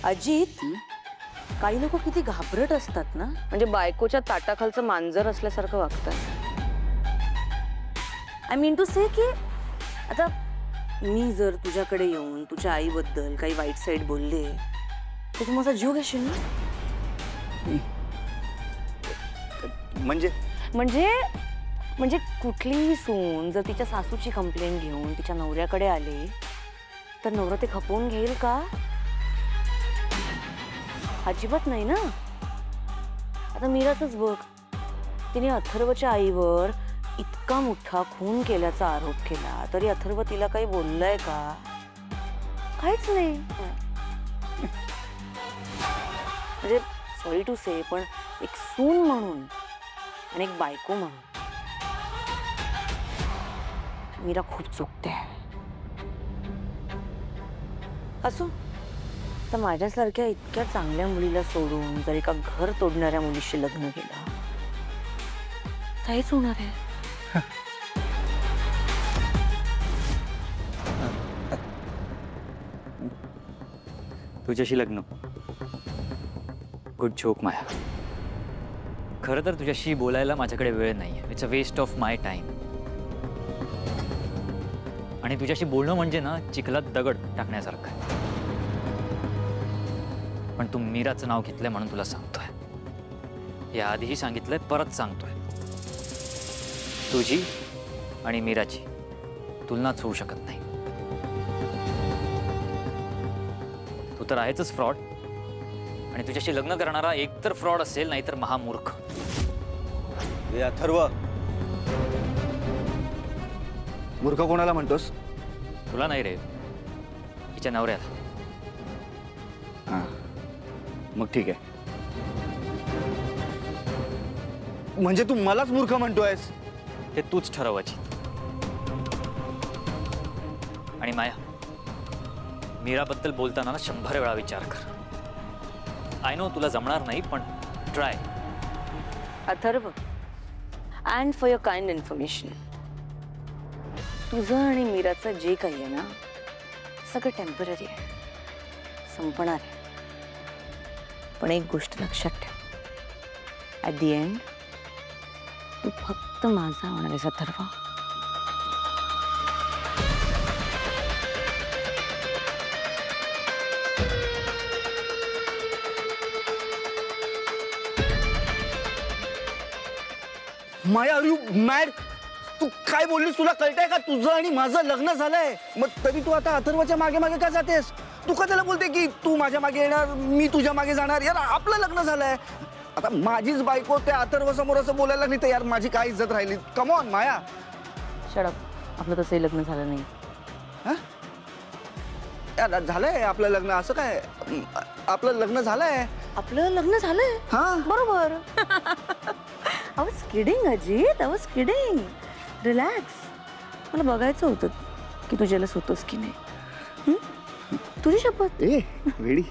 अजित, काही लोक किती घाबरट असतात ना, म्हणजे बायकोच्या ताटाखालचं मांजर असल्यासारखं वागतात. आय मीन टू से की आता मी जर तुझ्याकडे येऊन तुझ्या आईबद्दल काही वाईट साईड बोलले तर तू माझा जीव घेशील ना? म्हणजे म्हणजे म्हणजे कुठलीही सून जर तिच्या सासूची कंप्लेंट घेऊन तिच्या नवऱ्याकडे आले तर नवरा ते खपवून घेईल का? अजिबात नाही ना. आता मीराचंच बघ, तिने अथर्वच्या आईवर इतका मोठा खून केल्याचा आरोप केला तरी अथर्व तिला काही बोललाय का? काहीच नाही. म्हणजे सॉरी टू से, पण एक सून म्हणून आणि एक बायको म्हणून मीरा खूप चुकते. असो, तर माझ्यासारख्या इतक्या चांगल्या मुलीला सोडून जर एका घर तोडणाऱ्या मुलीशी लग्न केलं काहीच होणार आहे. तुझ्याशी लग्न. Good joke Maya. खरं तर तुझ्याशी बोलायला माझ्याकडे वेळ नाही. It's a waste of my time. आणि तुझ्याशी बोलणं म्हणजे ना चिखलात दगड टाकण्यासारखं आहे. पण तू मीराचं नाव घेतलंय म्हणून तुला सांगतोय. या आधीही सांगितलंय, परत सांगतोय. तुझी आणि मीराची तुलनाच होऊ शकत नाही. तू तर आहेच फ्रॉड. आणि तुझ्याशी लग्न करणारा एकतर फ्रॉड असेल नाहीतर महामूर्ख. अथर्व, मूर्ख कोणाला म्हणतोस? तुला नाही रे, तिच्या नवऱ्याला. हां, मग ठीक आहे. म्हणजे तू मलाच मूर्ख म्हणतोयस? ते तूच ठरवायची. आणि माया, मीराबद्दल बोलताना ना 100 वेळा विचार कर. आय नो तुला जमणार नाही, पण try. Atharva, and for your kind information, तुझं आणि मीराचं जे काही आहे ना सगळं टेम्पररी आहे, संपणार आहे. पण एक गोष्ट लक्षात ठेव, ॲट दी एंड तू फक्त माझा होणार आहेस अथर्व. माया, आर यू मॅड? तू काय बोललीस? तुला कळतंय का? तुझं आणि माझं लग्न झालंय, मग तरी तू आता अथर्वच्या मागे मागे का जातेस? तू का त्याला बोलते की तू माझ्या मागे येणार, मी तुझ्या मागे जाणार? यार, आपलं लग्न झालंय. आता माझीच बायको त्या अथर्व समोर असं बोलायला लागली तर यार माझी काय इज्जत राहिली? कम ऑन माया. शडप, आपलं तसंही लग्न झालं नाही. हा, यार झालंय आपलं लग्न. असं काय? आपलं लग्न झालंय. आपलं लग्न झालंय. हा, बरोबर. I was kidding, Ajit. I was kidding. Relax. मला बघायचं होतं की तू जेलस होतोस की नाही. तुझी शपथ. ए वेडी.